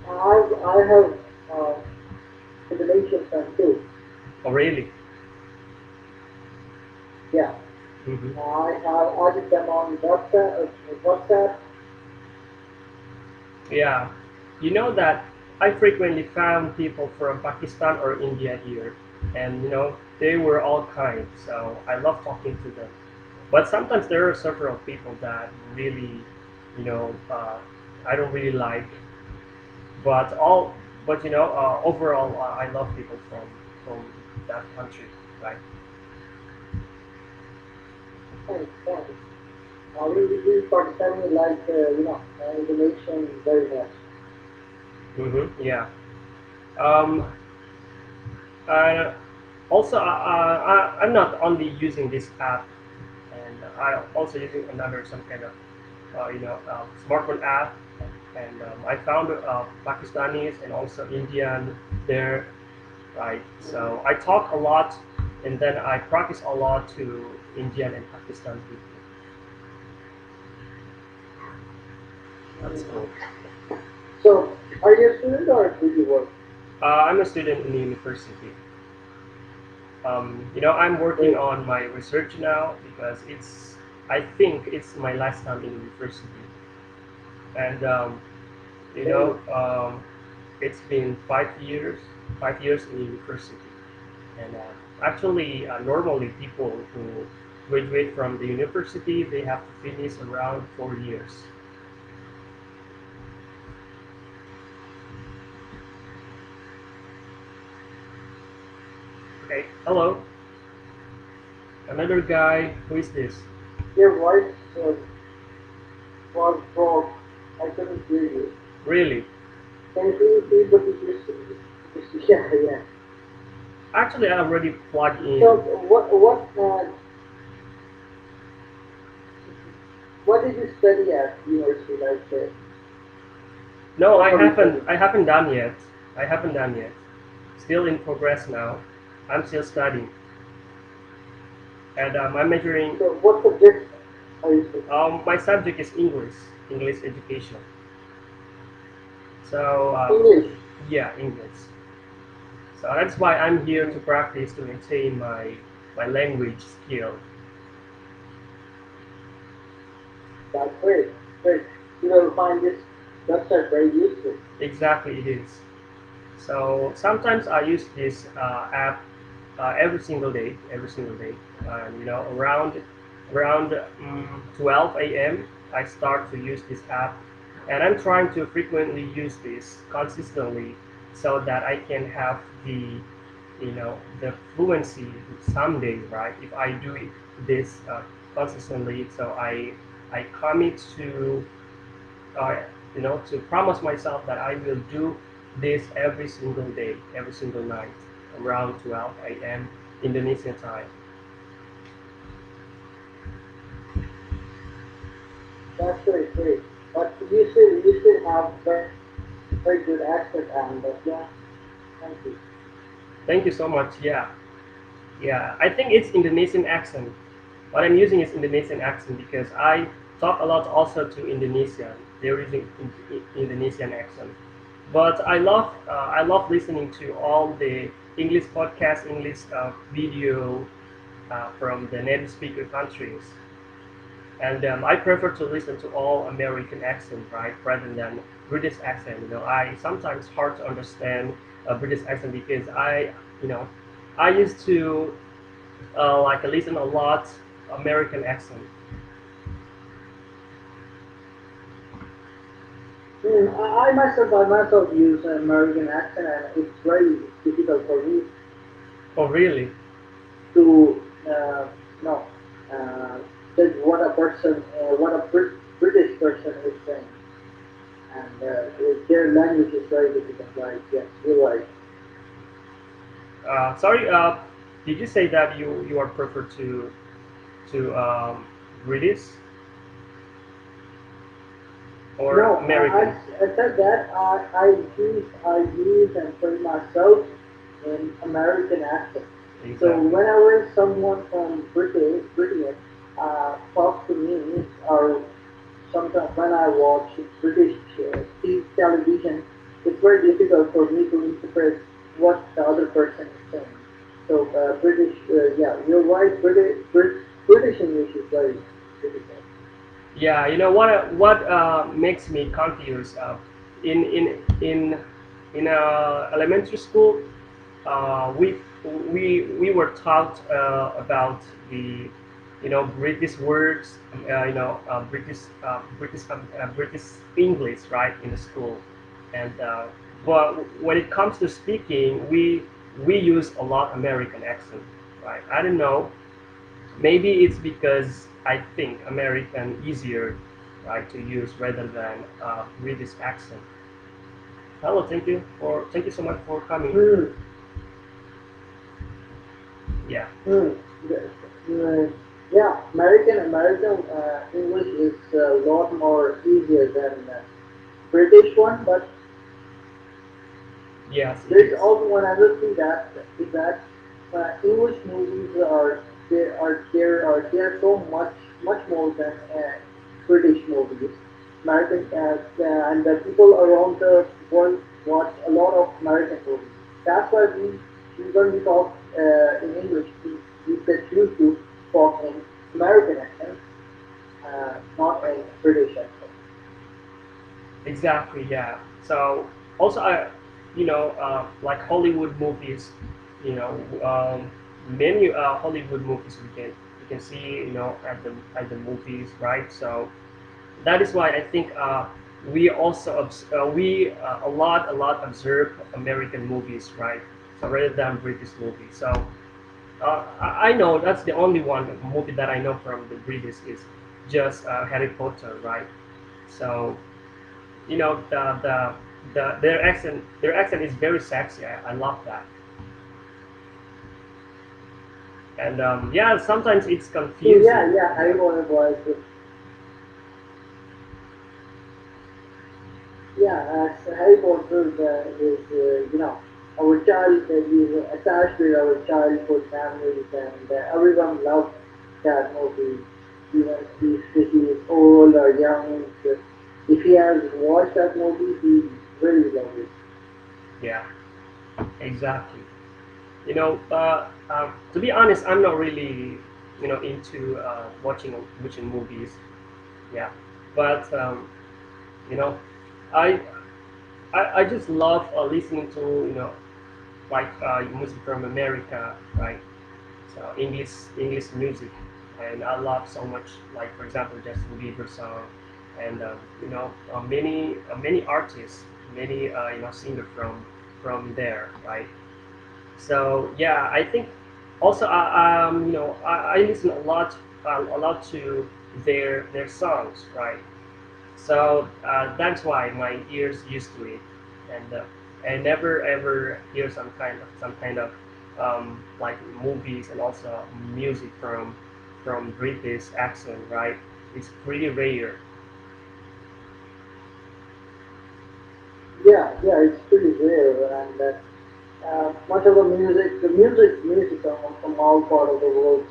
I have uh, Indonesian friend too. Oh, really? Yeah, Hmm. I have added them on WhatsApp. Yeah. You know that I frequently found people from Pakistan or India here, and they were all kind, so I love talking to them. But sometimes there are several people that really, you know, I don't really like. But overall, I love people from that country, right? Thanks, thanks. We Pakistani like Indonesian very much. Yeah. Um, I also I'm not only using this app, and I also using another some kind of smartphone app, and I found Pakistanis and also Indian there, right? So I talk a lot, and then I practice a lot to Indian and Pakistan people. That's Mm. cool. So, are you a student or do you work? I'm a student in the university. I'm working Great. on my research now because I think it's my last time in university, and you Great. know, um, it's been 5 years, 5 years in university, and actually, normally people who graduate from the university they have to finish around 4 years. Okay, hello, another guy. Who is this? Your voice was broke. I couldn't hear you. Really? Can you repeat what did you say? Yeah, yeah. Actually, I already plugged So, in. what did you study at university? Like, No, what I were you haven't. studying? I haven't done yet. I haven't done yet. Still in progress now. I'm still studying, and I'm majoring. So, what subjects are you studying? My subject is English, English education. So English. yeah, English. So that's why I'm here to practice to maintain my language skill. That's great. Great. You will find this website very useful. Exactly, it is. So sometimes I use this app every single day, and around 12 a.m. I start to use this app, and I'm trying to frequently use this consistently so that I can have the fluency someday, right? If I do this consistently, so I commit to promise myself that I will do this every single day, every single night, around 12 a.m. Indonesian time. That's great, great. But you still have very good accent, and yeah, thank you. Thank you so much. Yeah, yeah. I think it's Indonesian accent. What I'm using is Indonesian accent because I talk a lot also to Indonesian. They're using Indonesian accent. But I love listening to all the English podcast, English video from the native speaker countries. And I prefer to listen to all American accent, right, rather than British accent. I sometimes hard to understand British accent because you know, I used to like listen a lot American accent. I myself use an American accent, and it's very difficult for me Oh, really? to no judge what a British person is saying, and their language is very difficult. Right? Yes, you're right. Sorry. Did you say that you are prefer to British or No, American? I said that I use and train myself in American accent. So Exactly. whenever someone from Britain talks to me, or sometimes when I watch British television, it's very difficult for me to interpret what the other person is saying. So British, yeah, you're right. British English is very difficult. Yeah, you know what makes me confused. In in in in elementary school, uh, we we were taught about the British words, British English, right, in the school, and but when it comes to speaking, we use a lot American accent, right? I don't know. Maybe it's because I think American easier, right, to use rather than British accent. Hello, thank you so much for coming. Hmm. Yeah. Hmm. Yes. Yeah, American English is a lot more easier than British one, but Yes, it there's is. also one other thing that is that English movies are so much more than British movies. American and the people around the world watch a lot of American movies. That's why when we talk in English, we get used to talk in American accent, not in British accent. Exactly. Yeah. So also, like Hollywood movies, you know, many Hollywood movies we can see, at the movies, right? So that is why I think we also we a lot observe American movies, right? So rather than British movies. So I know that's the only one movie that I know from the British is just Harry Potter, right? So their accent is very sexy. I love that. And yeah, sometimes it's Yeah, confusing. yeah, Harry Potter was yeah, as Harry Potter is, our child is attached with our childhood memories, and everyone loves that movie, even if he is old or young. If he has watched that movie, he really loves it. Yeah, exactly. To be honest, I'm not really into watching movies. Yeah, but you know I I just love listening to like music from America, right? So English music, and I love so much, like for example Justin Bieber song, and many artists, many singer from there, right? So yeah, I think also I listen a lot to their songs, right? So that's why my ears used to it, and I never ever hear some kind of like movies and also music from British accent, right? It's pretty rare. Yeah, yeah, it's pretty rare, and much of the music from all part of the world.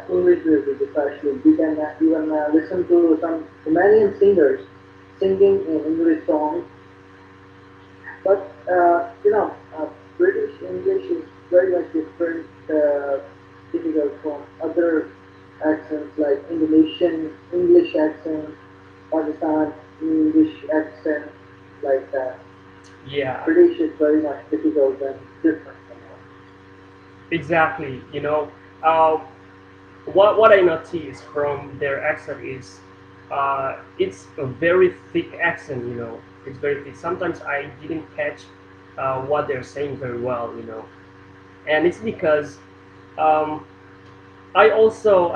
English music especially. You can even listen to some Romanian singers singing in English songs, but British English is very much difficult from other accents like Indonesian English accent, Pakistan English accent, like that. Yeah, British is very much difficult and different from us. exactly. Uh, what I noticed from their accent is it's a very thick accent. It's very thick. Sometimes I didn't catch what they're saying very well. And it's because um, I also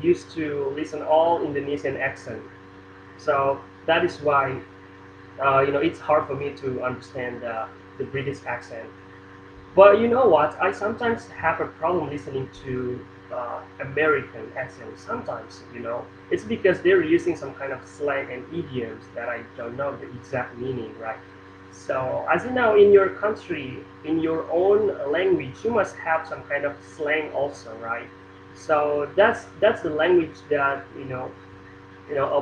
used to listen all Indonesian accent. So that is why it's hard for me to understand the British accent. But you know what? I sometimes have a problem listening to American accents. Sometimes, it's because they're using some kind of slang and idioms that I don't know the exact meaning, right? So, as you know, in your country, in your own language, you must have some kind of slang also, right? So that's the language that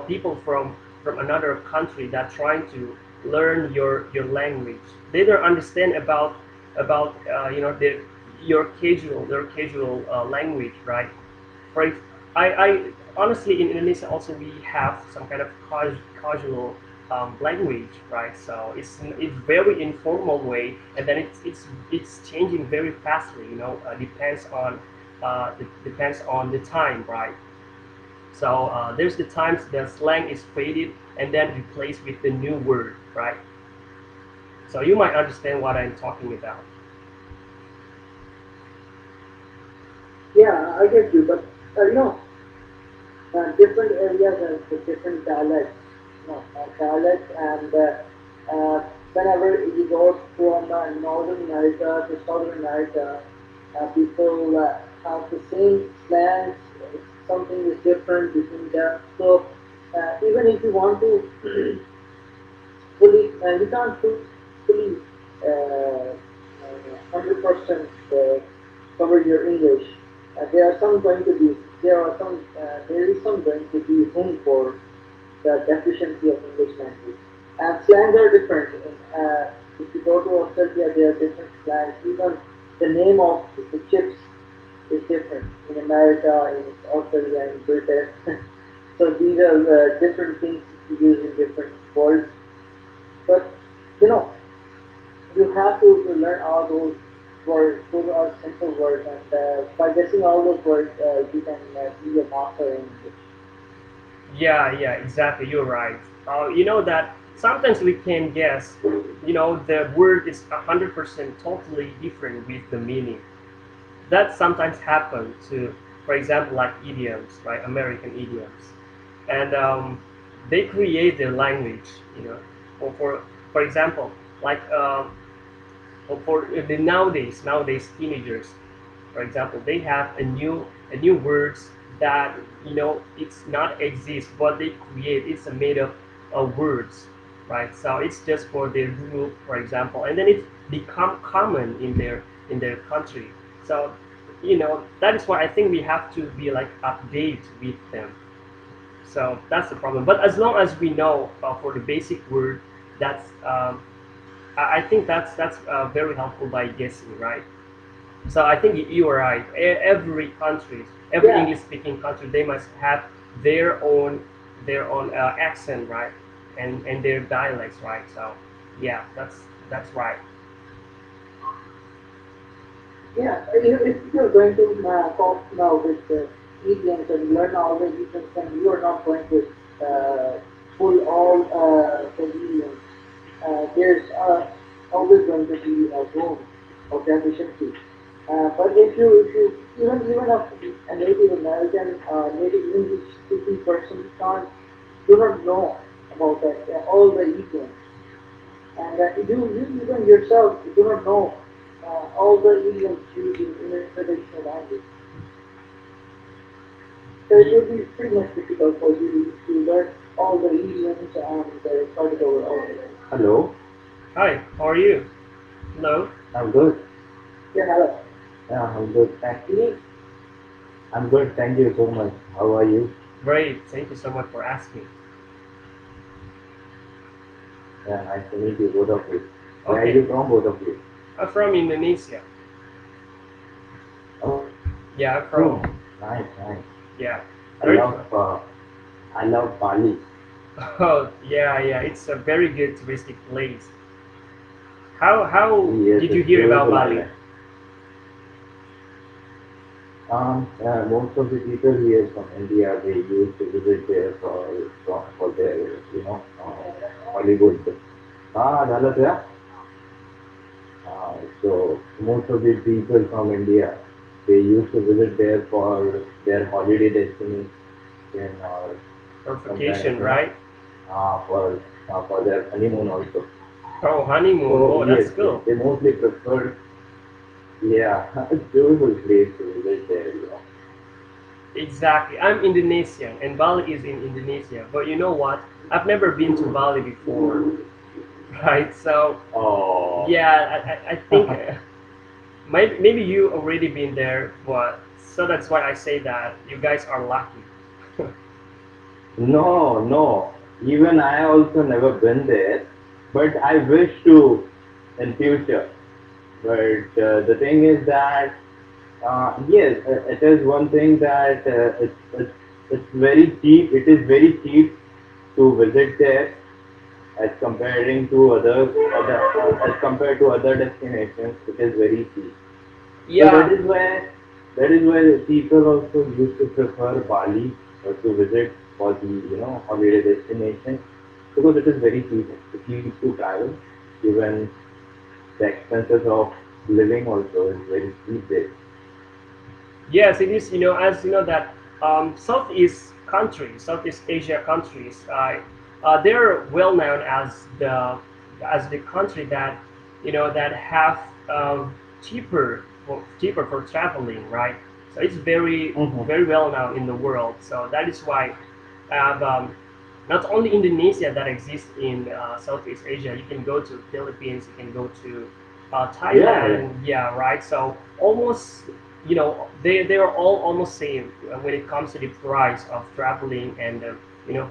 people from another country that trying to learn your language. They don't understand about your casual language, right? For I honestly in Indonesia also we have some kind of casual language, right? So it's very informal way, and then it's changing very fastly. Depends on the time, right? So there's the times the slang is faded and then replaced with the new word, right? So you might understand what I'm talking about. Yeah, I get you, but different areas have the different dialects, dialects, and whenever you go from Northern America to Southern America, people have the same slangs. Something is different between them. So even if you want to you can't fully 100% cover your English. There is some going to be room for the deficiency of English language. And slangs are different. If you go to Australia, there are different slangs. Even the name of the chips is different in America, in Australia, in Britain. So these are different things to use in different worlds. But you know, you have to learn all those words. Those are simple words, and by guessing all those words, you can be a master in English. Yeah, exactly. You're right. You know that sometimes we can guess. The word is 100% totally different with the meaning. That sometimes happen to, for example, like idioms, right? American idioms, and they create their language. For example, like for the nowadays teenagers, for example, they have a new words that it's not exist, but they create. It's a made up of words, right? So it's just for their group, for example, and then it's become common in their country. So that is why I think we have to be like update with them. So that's the problem. But as long as we know for the basic word, that's I think that's very helpful by guessing, right? So I think you are right. Every country, every Yeah, English-speaking country, they must have their own accent, right, and their dialects, right. So yeah, that's right. yeah. If you're going to talk now with idioms and learn all the idioms, then you are not going to pull all the idioms. There's always going to be a room of deficiency. But if you even a Native American, Native English speaking person can't do not know about that all the idioms, and you even yourself do not know all the idioms used in a traditional language. So it Ye- would be pretty much difficult for you to learn all the idioms and try to go all of them. Hello, Hi, how are you? Hello. I'm good. Yeah, hello. Yeah, I'm good. I'm good. Thank you so much. How are you? Great. Thank you so much for asking. Yeah, nice to meet you, both of you. Where are Okay, you from, both of you? I'm from Indonesia. Oh, Yeah, I'm from. nice, nice. Yeah. I Where are you love, from? uh, I love Bali. Oh, yeah. It's a very good touristic place. How Yes, did you it's hear about beautiful Bali? island. Yeah, most of the people here from India, they used to visit there for their, Hollywood. झालं त्या? So most of the people from India, they used to visit there for their holiday destination or For some kind of, vacation, right? for their honeymoon also. Oh, honeymoon. So Oh, that's yes, cool. they mostly prefer, yeah, it's beautiful place to visit there. Exactly. I'm Indonesian, and Bali is in Indonesia. But you know what? I've never been to Bali before, right? So Oh, yeah, I think maybe you already been there, but so that's why I say that you guys are lucky. no, no. Even I also never been there, but I wish to in future. But the thing is that yes, it is one thing that it's very cheap. It is very cheap to visit there as comparing to as compared to other destinations. It is very cheap. So Yeah. that is why people also used to prefer Bali to visit for the holiday destination because it is very cheap to travel. Even the expenses of living also is very cheap there. Yes, it is. As you know that Southeast Asia countries, they're well known as the country that that have cheaper for traveling, right? So it's Mm-hmm. very well known in the world. So that is why not only Indonesia that exists in Southeast Asia. You can go to Philippines. You can go to Yeah, yeah, Thailand. Yeah, right. So almost they are all almost same when it comes to the price of traveling and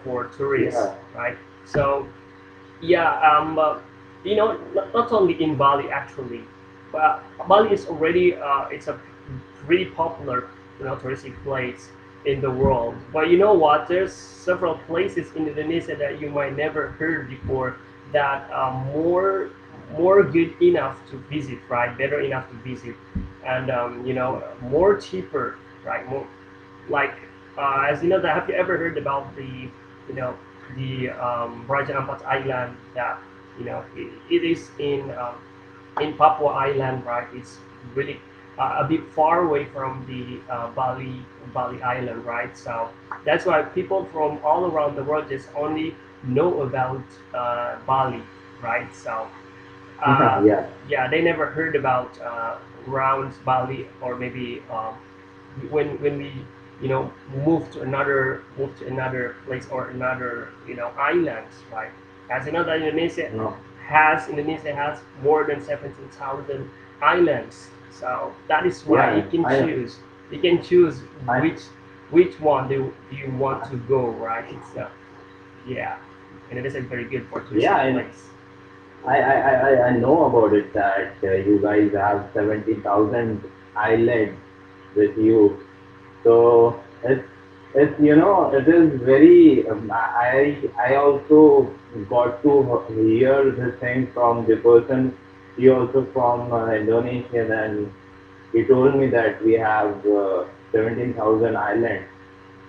for tourists, yeah, right? So yeah, not only in Bali actually, but Bali is already it's a really popular touristic place in the world. But you know what? There's several places in Indonesia that you might never heard before that are more good enough to visit, right? Better enough to visit, and more cheaper, right? More like as you know that have you ever heard about you know the Raja Ampat Island that it is in Papua Island, right? It's really a bit far away from the Bali Island, right? So that's why people from all around the world just only know about Bali, right? So yeah, uh, yeah. yeah, they never heard about Rounds Bali or maybe when we move to another place or another islands, right? As you know that No, Indonesia has more than 17,000 islands, so that is why yeah. you can choose I, which one do you want to go, right? So yeah, and it is a very good for touristic yeah. place. I know about it that you guys have 70,000 islands with you. So it's it is very. I also got to hear this thing from the person. He also from Indonesia, and he told me that we have 17,000 islands.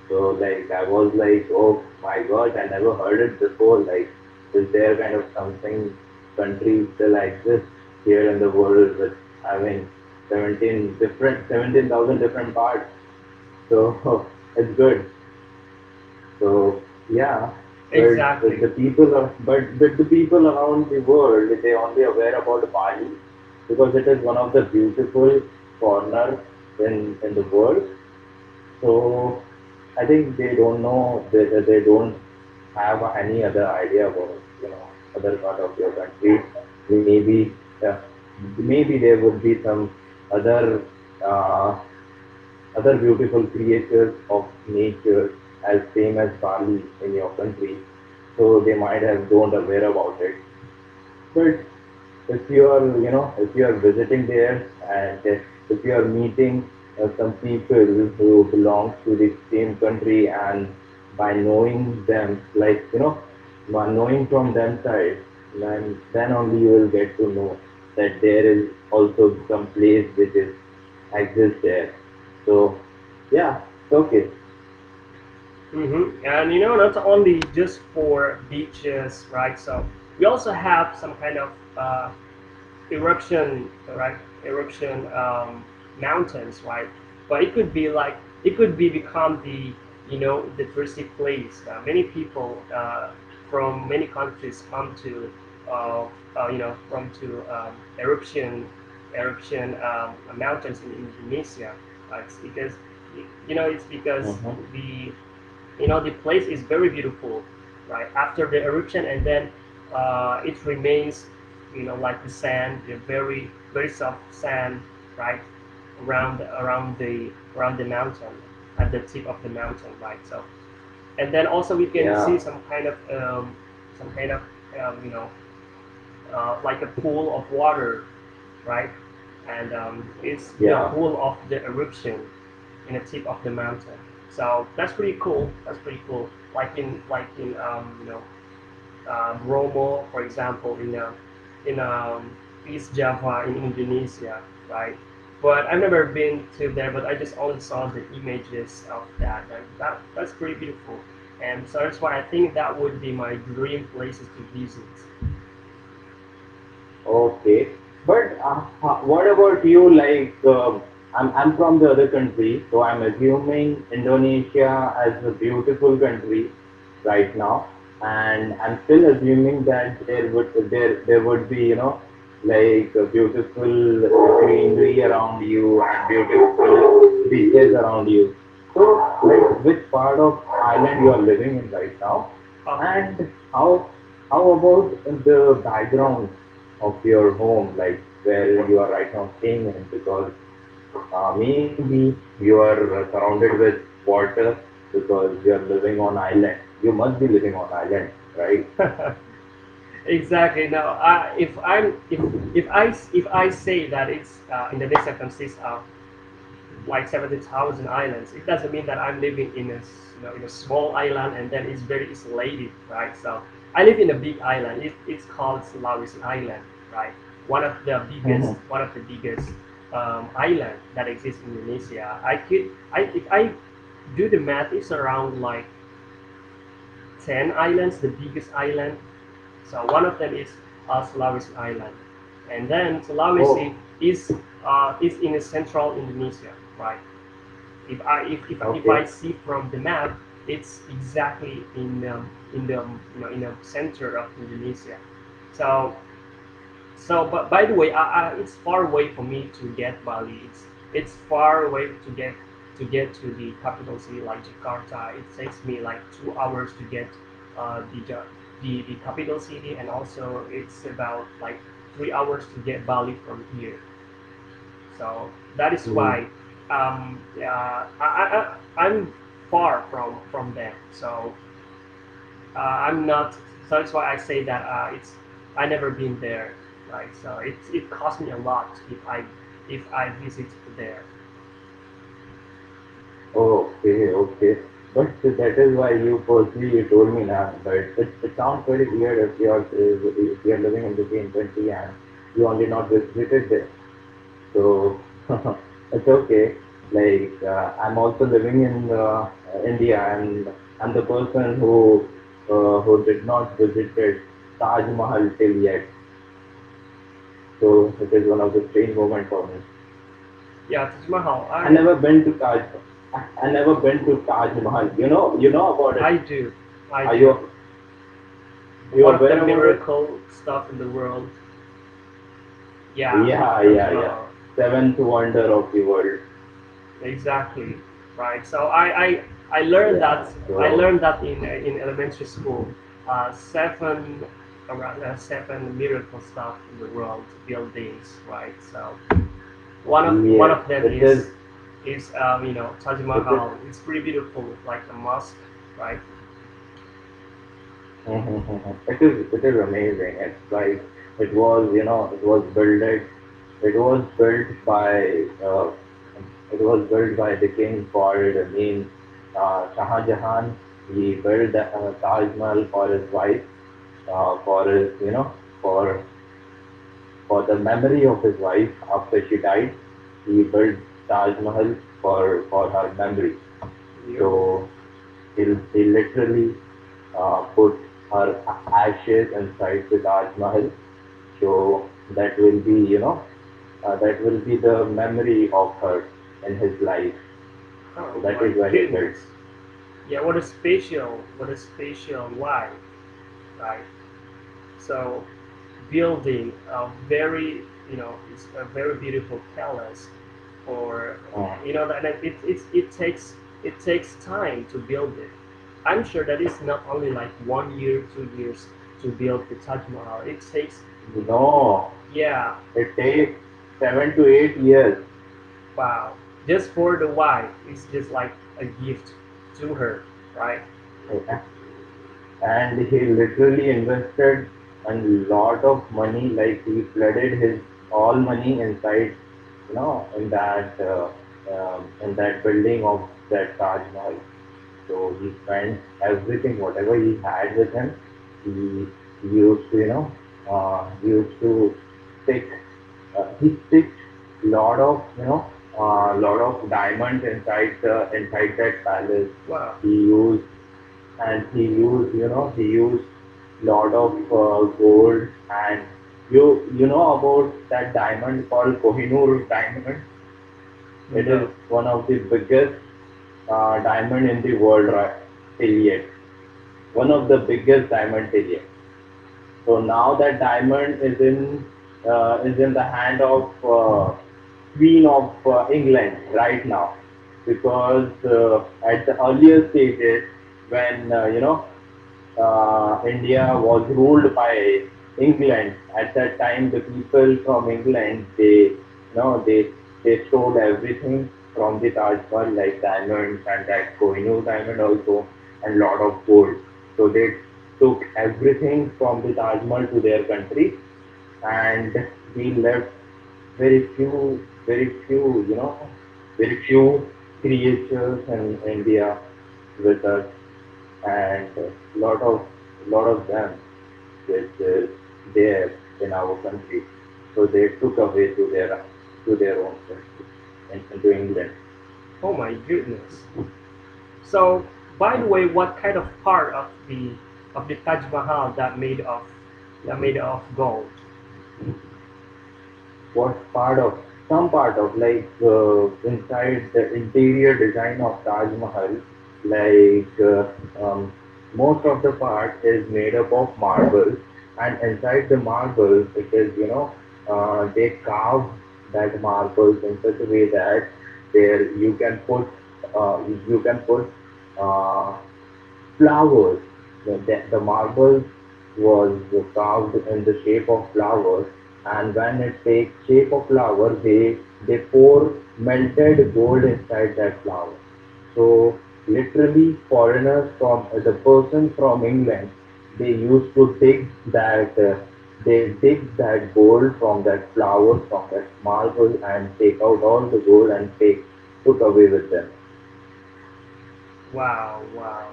So like I was like, oh my god, I never heard it before. Like, is there kind of something country still exists here in the world with having 17,000 different parts? So it's good. So yeah, but Exactly. the people around the world they only aware about Bali because it is one of the beautiful corner in the world. So I think they don't know they don't have any other idea about other part of your country. Maybe maybe there would be some other uh, other beautiful creatures of nature as same as Bali in your country. So they might have don't aware about it. But if you are if you are visiting there and if you are meeting some people who belongs to the same country and by knowing them like by knowing from them side then only you will get to know that there is also some place which is exists there. So yeah, it's okay. And not only just for beaches, right? So we also have some kind of eruption, right? Eruption mountains, right? But it could be become the touristic place. Many people from many countries come to from to eruption mountains in Indonesia. It's because it's because Mm-hmm. the place is very beautiful, right? After the eruption, and then it remains, like the sand, the very soft sand, right, around the mountain, at the tip of the mountain, right? So And then also we can see Yeah, some kind of you know like a pool of water, right? And it's the yeah. pool of the eruption in the tip of the mountain. So that's pretty cool. That's pretty cool. Like in Bromo, for example, in East Java in Indonesia, right? But I've never been to there, but I just only saw the images of that, and that's pretty beautiful. And so that's why I think that would be my dream places to visit. Okay, but what about you? Like, I'm from the other country, so I'm assuming Indonesia as a beautiful country right now, and I'm still assuming that there would be, like a beautiful greenery around you and beautiful beaches around you. So, like, which part of island you are living in right now, Okay. and how about the background of your home, like where you are right now staying in? Because maybe you are surrounded with water because you are living on island. You must be living on island, right? Exactly. Now, if I say that it's Indonesia consists of like 70,000 islands, it doesn't mean that I'm living in in a small island and then it's very isolated, right? So I live in a big island. It's called Sulawesi Island, right? Mhm. One of the biggest island that exists in Indonesia. If I do the math, it's around like 10 islands, the biggest island. So one of them is Sulawesi Island, and then Oh, Sulawesi is in the central Indonesia, right? If I okay. see from the map, it's exactly in the center of Indonesia. So but by the way, it's far away for me to get Bali. It's far away to get to the capital city like Jakarta. It takes me like 2 hours to get the capital city, and also it's about like 3 hours to get Bali from here. So that is Mhm. why I'm far from them. So I'm not. So that's why I say that I never been there. Right. So it cost me a lot if I visit there. Okay, okay. But that is why you told me now. But it sounds very weird if you're living in the same country and you only not visited there. So it's okay. Like I'm also living in India, and I'm the person who did not visited Taj Mahal till yet. So it is one of the strange moments for me. Yeah, Taj Mahal. I never been to Taj. I never been to Taj Mahal. You know about it. I do. I Are do. you One of the aware about it? miracle stuff in the world. Yeah, Yeah, Taj yeah, yeah. Mahal. Seventh wonder of the world. Exactly. Right. So I learned that Yeah. in elementary school. Seven around seven miracle stuff in the world buildings. Right. So one Yes, of them it is. is Taj It is. Mahal. It's pretty beautiful, like a mosque, right? It is amazing. It's like it was built by the king called Shah Jahan. He built the Taj Mahal for his wife, for his for the memory of his wife after she died. He built Taj Mahal for her memory. Yep. So he literally put her ashes inside the Taj Mahal. So that will be the memory of her in his life. So Oh that my is why he built. goodness. Yeah, what a spatial life, right? So building a very it's a very beautiful palace for Uh, that it takes time to build it. I'm sure that it's not only like 1 year 2 years to build the Taj Mahal. It takes no, yeah. it takes 7 to 8 years. Wow. Just for the wife, it's just like a gift to her, right? Yeah. And he literally invested a lot of money, like he flooded his all money inside, in that building of that Taj Mahal. So he spent everything, whatever he had with him. He used to, he used to stick, he sticked lot of, lot of diamonds inside that palace. Wow. He used he used lot of gold, and you know about that diamond called Kohinoor diamond. It is No. one of the biggest diamond in the world, right, till yet. One of the biggest diamond till yet. So now that diamond is in the hand of Queen of England right now, because at the earlier stages, when India was ruled by England. At that time, the people from England, they stole everything from the Taj Mahal, like diamonds and that Kohinoor diamond also, and lot of gold. So they took everything from the Taj Mahal to their country, and we left very few, very few creatures in India with us, and lot of them which is there in our country. So they took away to their own country, into England. Oh my goodness. So, by the way, what kind of part of the Taj Mahal that made of gold? What part of some part of, like inside the interior design of Taj Mahal, like most of the part is made up of marble, and inside the marble it is, they carve that marbles in such a way that there you can put uh, flowers. The marble was carved in the shape of flowers, and when it takes shape of flower, they pour melted gold inside that flower. So literally, foreigners from the person from England, they used to dig that. They dig that gold from that flower, from that marble, and take out all the gold and took away with them. Wow, wow.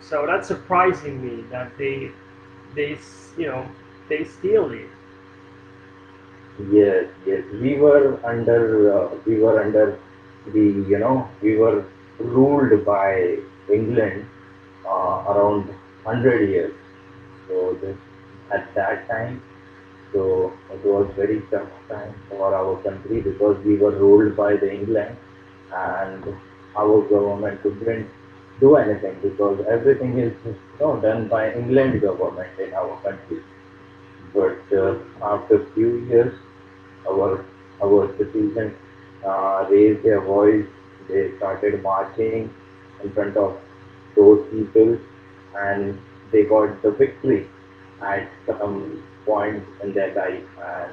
So that's surprising me that you know they steal it. Yes, yes. We were under we were ruled by England around 100 years. So this, at that time, so it was very tough time for our country because we were ruled by the England, and our government couldn't do anything because everything is, done by England government in our country. But after few years, our our citizens raised their voice. They started marching in front of those people, and they got the victory at some point in their life, and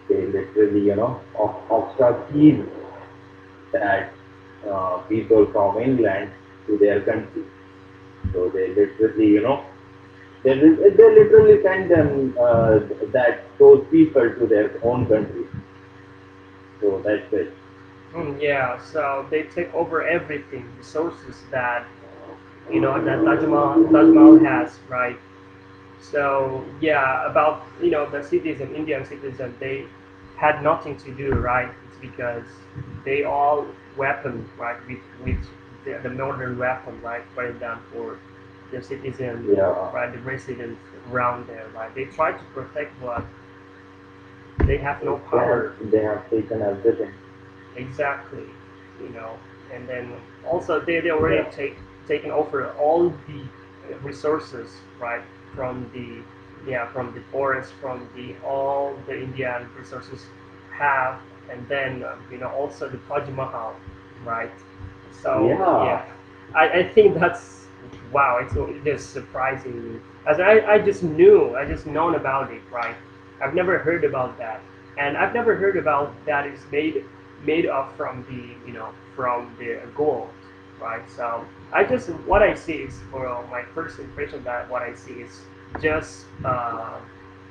they literally, ostracized that people from England to their country. So they literally, they literally send them that those people to their own country. So that's it. Yeah, so they take over everything, resources that that Taj Mahal has, right? So yeah, about the citizen, Indian citizen, they had nothing to do, right? It's because they all weapon, right, with the modern weapon, right, put down for the citizen, Yeah, right, the residents around there, right? They try to protect, but they have no power. they have taken everything. Exactly, you know, and then also they already Yeah, taken over all the resources, right, from the from the forest, from the all the Indian resources have, and then also the Taj Mahal, right? So yeah, yeah, I think that's wow. It's just surprising me, as I just knew, I just known about it, right? I've never heard about that, and I've never heard about that is made of from the from the gold. right? So I just what I see is for my first impression that what I see is just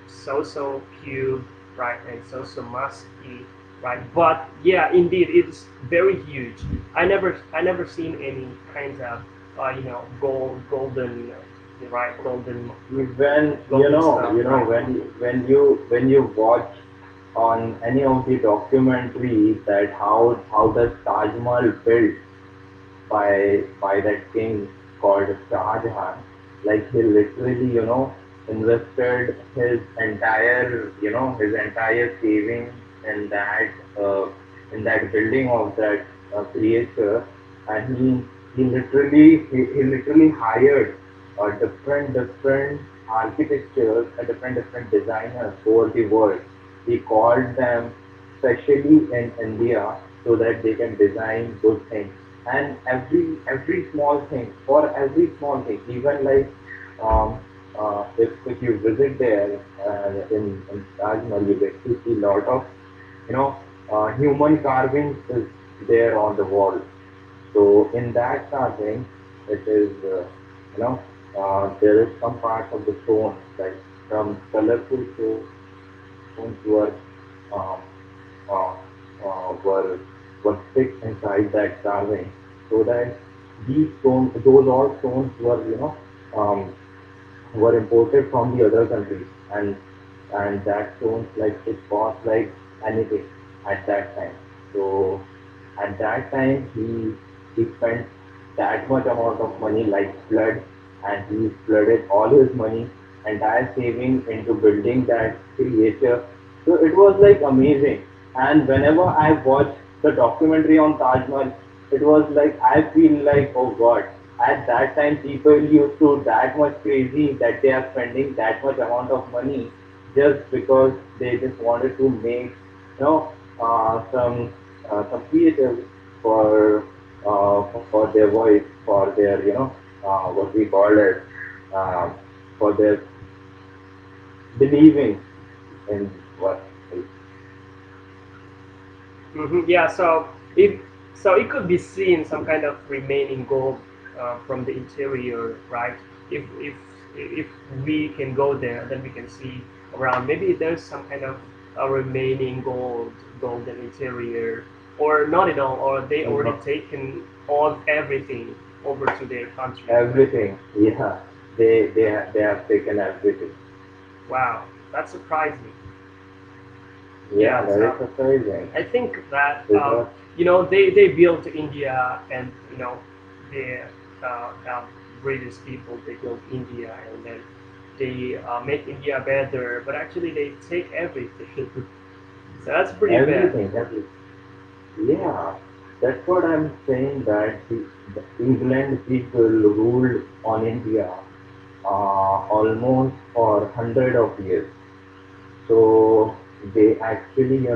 so cute, right, and so musky, right? But yeah, indeed, it's very huge. I never seen any kinds of golden, right, When golden stuff, right? when you watch on any of the documentaries that how the Taj Mahal built by that king called Shah Jahan. Like he literally, invested his entire savings in that building of that creature, and he literally hired different architectures and different designers over the world. He called them specially in India so that they can design good things, and every small thing, for every small thing, even like um, if you visit there in Taj Mahal, you get to see lot of human carvings is there on the wall. So in that carving, it is there is some part of the stone, like some colorful stones um, uh, were fixed inside that carving, so that those all stones um, were imported from the other countries, and that stones, like it cost like anything at that time. So at that time he spent that much amount of money like flood, and he flooded all his money, entire saving into building that creature. So it was like amazing. And whenever I watch the documentary on Taj Mahal, it was like I feel like, oh God, at that time people used to that much crazy that they are spending that much amount of money just because they just wanted to make some creators for their voice, for their what we call it, um, for their believing in what is. Yeah, so it could be seen some kind of remaining gold from the interior, right? If we can go there, then we can see around. Maybe there's some kind of remaining golden interior, or not at all, or they already Mhm. taken all everything over to their country, right? Everything, yeah, they have taken everything. Wow, that's surprising. Yeah, Yeah, that is so surprising I think that because they built India, and the British people, they built India, and then they make India better, but actually they take everything. So that's pretty bad. everything. Yeah. Yeah, that's what I'm saying, that the England people ruled on India almost for hundred of years. So they actually,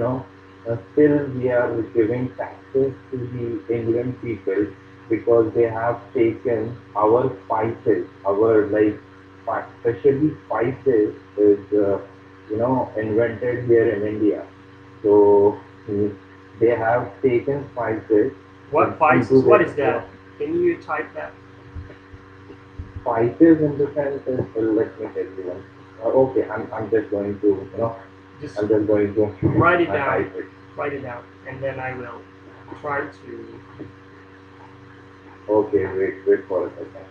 still we are giving taxes to the England people because they have taken our spices, our like especially spices is invented here in India. So they have taken spices What into spices? What their is that? Can you type that? spices in the sense is, let me tell you one. Okay, I'm just going to Just I'm just going to write it down. type it. Write it down, and then I will try to. Okay, wait for a second.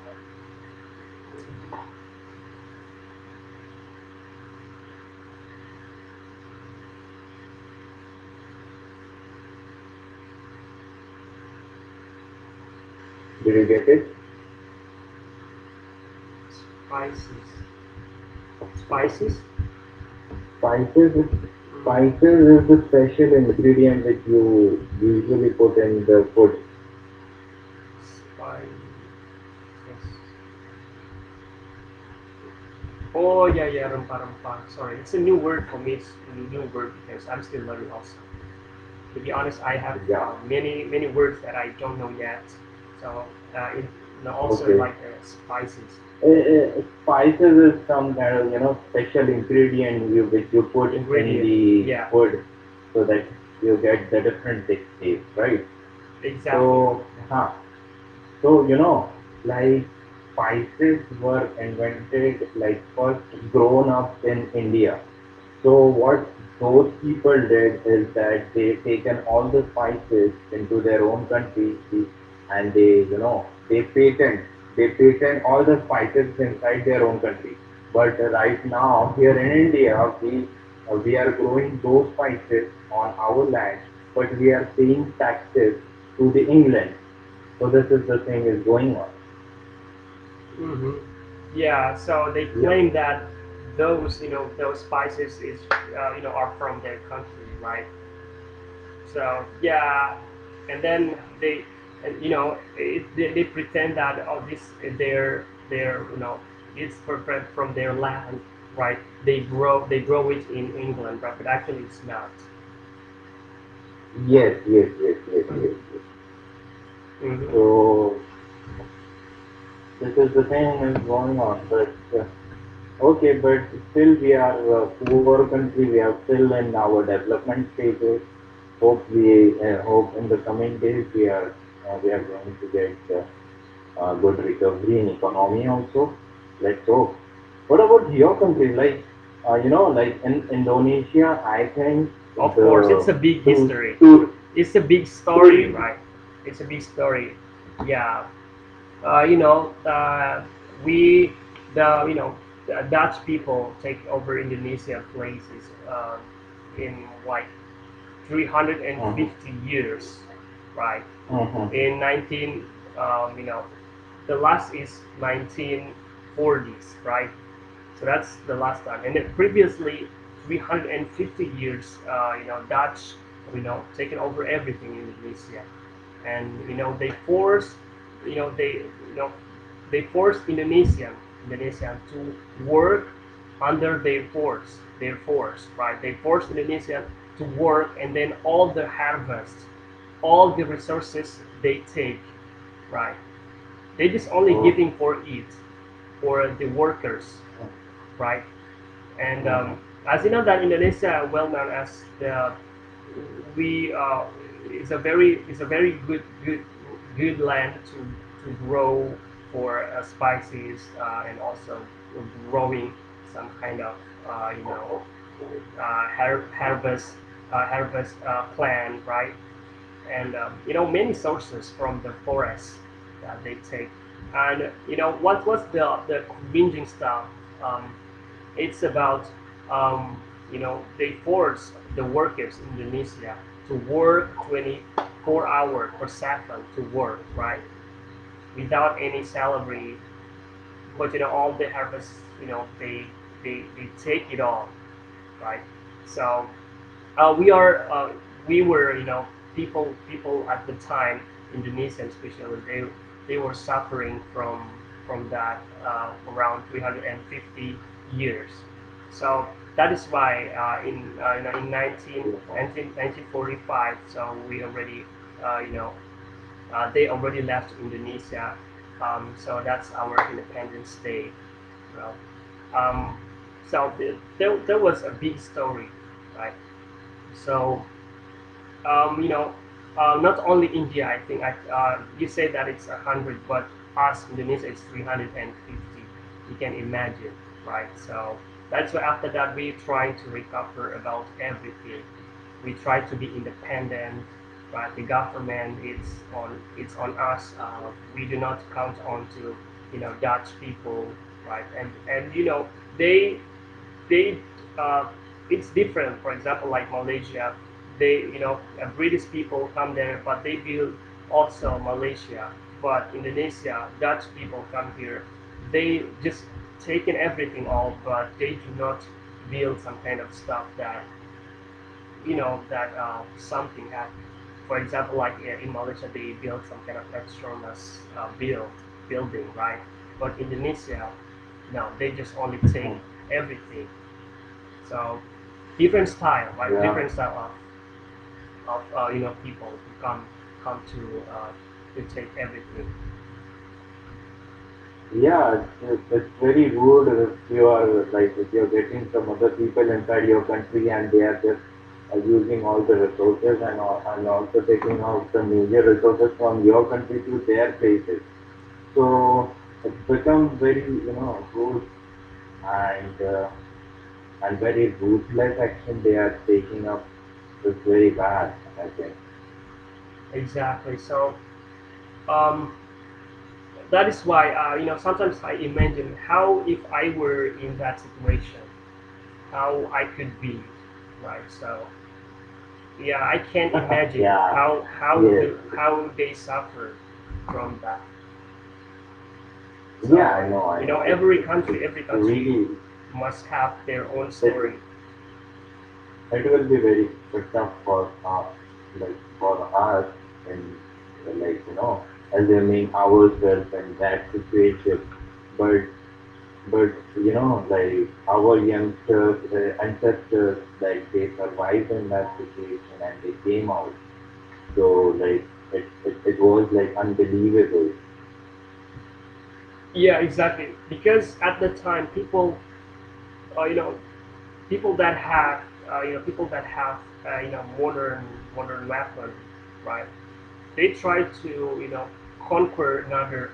Did you get it? Spices. Spices. Spices is Mm, spices is the special ingredient which you usually put in the food. spices. Oh yeah, yeah, rempah-rempah. Sorry, it's a new word for me. It's a new word because I'm still learning also. To be honest, I have Yeah. many words that I don't know yet. So also Okay. like spices Spices is some kind of special ingredient which you put in ingredient. the Yeah, food so that you get the different taste, right? exactly. So, huh. So, like spices were invented, like first grown up in India. So what those people did is that they taken all the spices into their own country and they patent all the spices inside their own country. But right now here in India we are growing those spices on our land, but we are paying taxes to the England. So this is the thing is going on. Hmm. Yeah, so they Yep. claim that those spices is are from their country, right? So yeah, and then and, they pretend that this their it's from their land, right? They grow it in England, right? But actually it's not. Yes, yes, yes, yes, yes, yes. Hmm. So this is the thing is going on, but okay, but still we are a poor country. We are still in our development stages. Hope in the coming days we are going to get good recovery in economy also. Let's hope. What about your country? Like in Indonesia, I think Of course, it's a the big to history. to It's a big story, tourism. right? It's a big story. Yeah. uh, you know, uh, we, the Dutch people take over Indonesia places in like Mhm, 350 years, right? mhm, In 19, um, you know, the last is 1940s, right? So that's the last time. And then previously, 350 years, Dutch, taken over everything in Indonesia, and they forced, you know, they, you know, they forced Indonesian to work under their force, right? They forced Indonesian to work, and then all the harvest, all the resources they take, right? They just only oh, giving for it, for the workers, right? And mhm, as you know, that Indonesia well known as the we is a very good land to grow for spices, and also growing some kind of harvest plant, right? And many sources from the forest that they take. And what was the cringing stuff? Um, it's about they force the workers in Indonesia to work 24 hours per 7 to work, right, without any salary. But all the harvest, they take it all, right? So we were, people at the time, Indonesians especially, they were suffering from that around 350 years. So that is why in 1945, so we already they already left Indonesia. So that's our Independence Day. Well, um, so there was a big story, right? So not only India, I think. You say that it's 100, but us Indonesia is 350. You can imagine, right? So that's why after that we try to recover about everything. We try to be independent, right? The government it's on us. We do not count on to Dutch people, right? And they they it's different. For example, like Malaysia, they British people come there, but they build also Malaysia. But Indonesia, Dutch people come here, they just taken everything off, but they do not build some kind of stuff that that something happened. For example, like in Malaysia, they built some kind of Petronas building, right? But Indonesia, no, they just only take mhm. everything. So different style, right? Yeah, Different style of people who come to take everything. yeah. It's very rude if you are like if you're getting some other people inside your country and they are just using all the resources and also taking out the major resources from your country to their places. So it's become very, good and very ruthless action they are taking up is very bad, I think. Exactly. So um, that is why sometimes I imagine how if I were in that situation, how I could be, right? So yeah, I can't imagine Yeah, yes, how they suffer from that. yeah, So I know. every It's country really, must have their own it, story. it will be very tough for, for us in, assuming ourselves in that situation. But, like our youngsters, ancestors, like they survived in that situation and they came out. So, like, it was like unbelievable. Yeah, exactly. Because at the time, people, uh, you know, people that have, people that have, modern weapon, right? They try to, conquer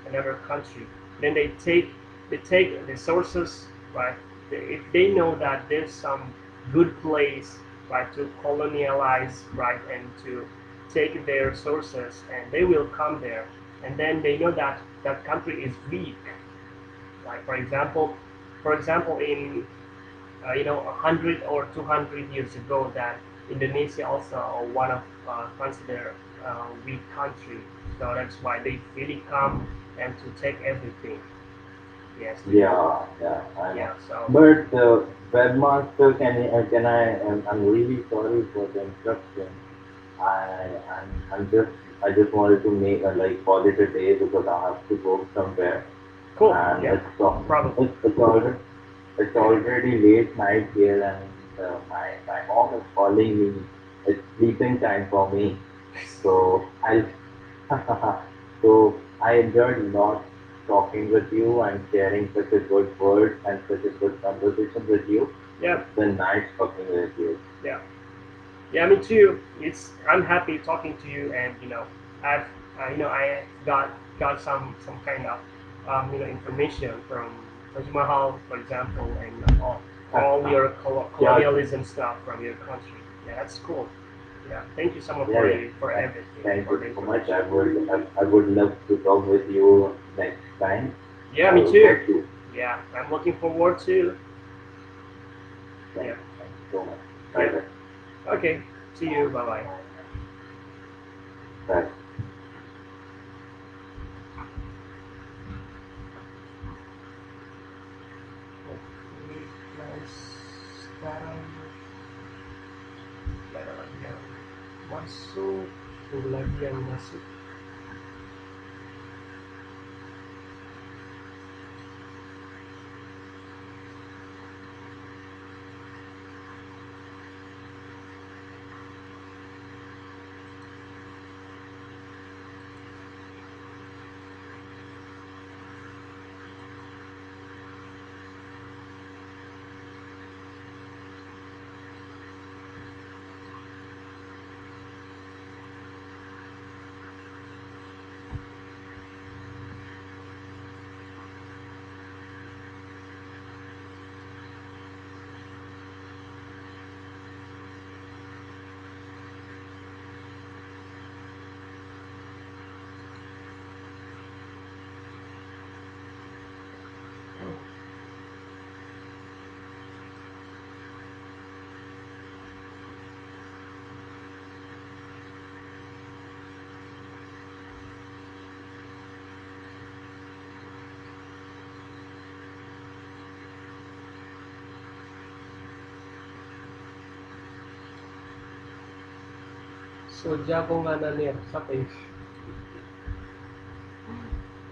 another country. Then they take the sources, right? If they know that there's some good place, right, to colonialize, right, and to take their sources, and they will come there, and then they know that that country is weak. Like for example, in 100 or 200 years ago, that Indonesia also one of considered weak country. So that's why they really come and to take everything. Yes, to you. Yeah, yeah, I know. Yeah. So But webmaster, I'm really sorry for the interruption. I just wanted to make call it a day because I have to go somewhere, cool. and Yeah. No problem. it's already late night here, and my mom is calling me. It's sleeping time for me, so I'll so I enjoyed a lot talking with you and sharing such a good word and such a good conversation with you. Yeah. It's been nice talking with you. Yeah. Yeah, me too. It's I'm happy talking to you, and I've I got some kind of information from Taj Mahal, for example, and all your Yeah, colonialism stuff from your country. Yeah, that's cool. Yeah, thank you so much yeah, yeah. for Thank, everything, thank for you the so much. information. I would love to talk with you next time. Yeah, I me will too. hope to. Yeah, I'm looking forward to. Yeah, Thank you so much. Bye yeah. bye. Okay. See you. Bye bye. Bye. Nah, sekarang nggak ada lagi yang masuk, tunggu lagi yang masuk. So jago nga na niya, sabi.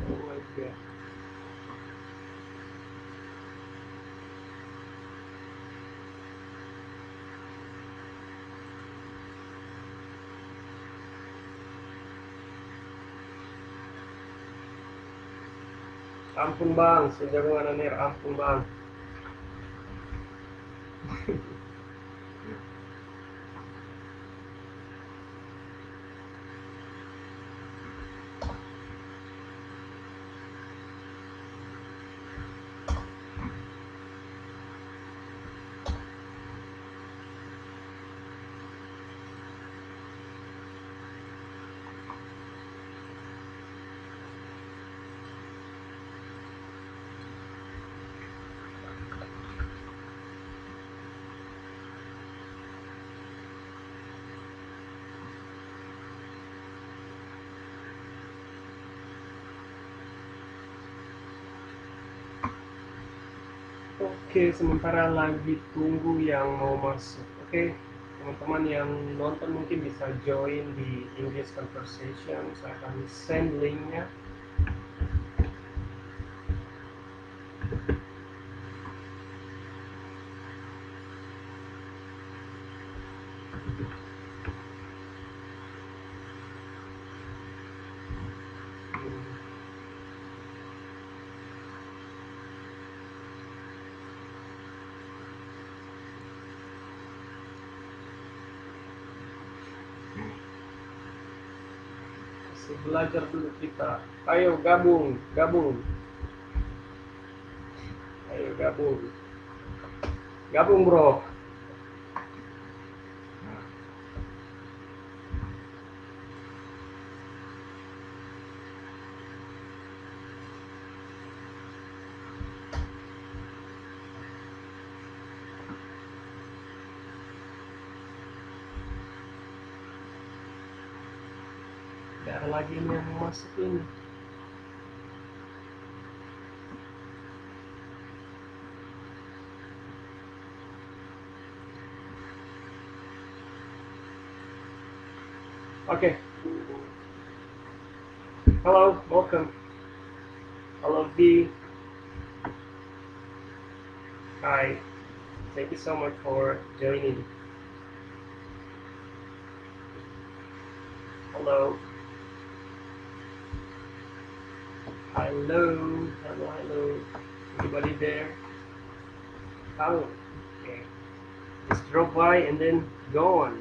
Oh my god. Ampun bang, so jago nga na niya, ampun bang. Oke, sementara lagi tunggu yang mau masuk. Oke, teman-teman yang nonton mungkin bisa join di English Conversation. Saya akan send linknya. Masih belajar dulu kita. Ayo gabung, gabung. Ayo gabung. Gabung, bro. Tidak ada lagi ini yang mau masuk ini. Oke. Hello, welcome. Hello, V. Hi. Thank you so much for joining. Hello. Hello. Hello, hello. Anybody there? Oh, okay. Just drop by and then go on.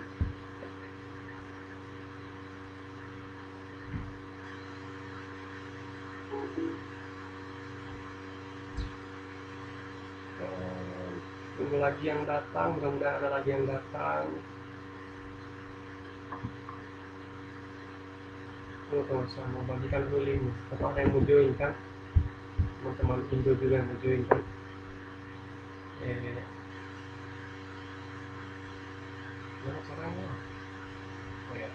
Tunggu lagi yang datang, mudah-mudahan ada lagi yang datang. Tunggu, saya mau bagikan dulu link. Atau ada yang mau join kan? Teman-teman Indo juga yang mau join kan? Gimana caranya? Oh ya.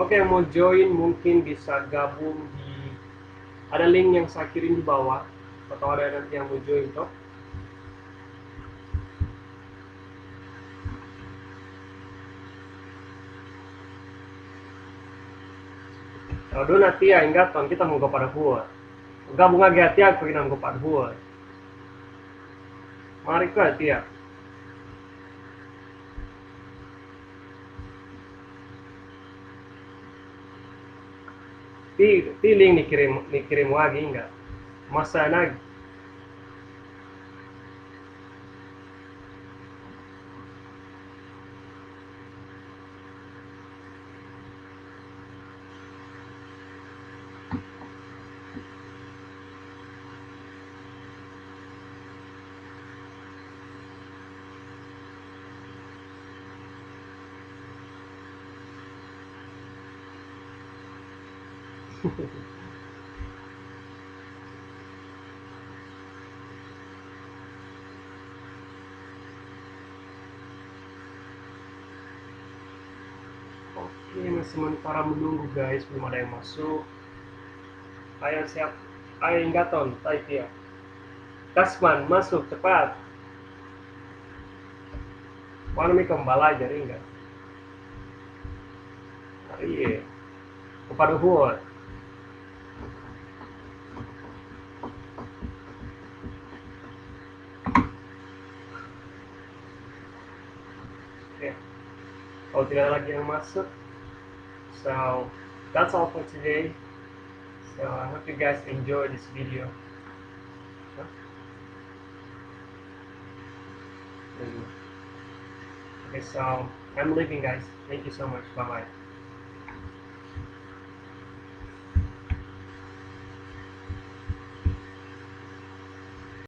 Oke, yang mau join mungkin bisa gabung di ada link yang saya kirim di bawah atau ada nanti yang mau join toh. Kalau nanti ya enggak ton kita mau ke pada rua. Gabung lagi hati aku kita mau ke pada rua. Mari ke hati ya. Ti link dikirim lagi enggak? Masa lagi. Oke, sementara menunggu guys, belum ada yang masuk. Ayo siap. Ayo Inggaton, type ya. Kasman, masuk cepat. Mana nih kembali aja enggak? Iya. Kepada huot. Oke. Kalau tidak ada lagi yang masuk, so that's all for today. So I hope you guys enjoy this video. Okay, so I'm leaving guys. Thank you so much. Bye bye.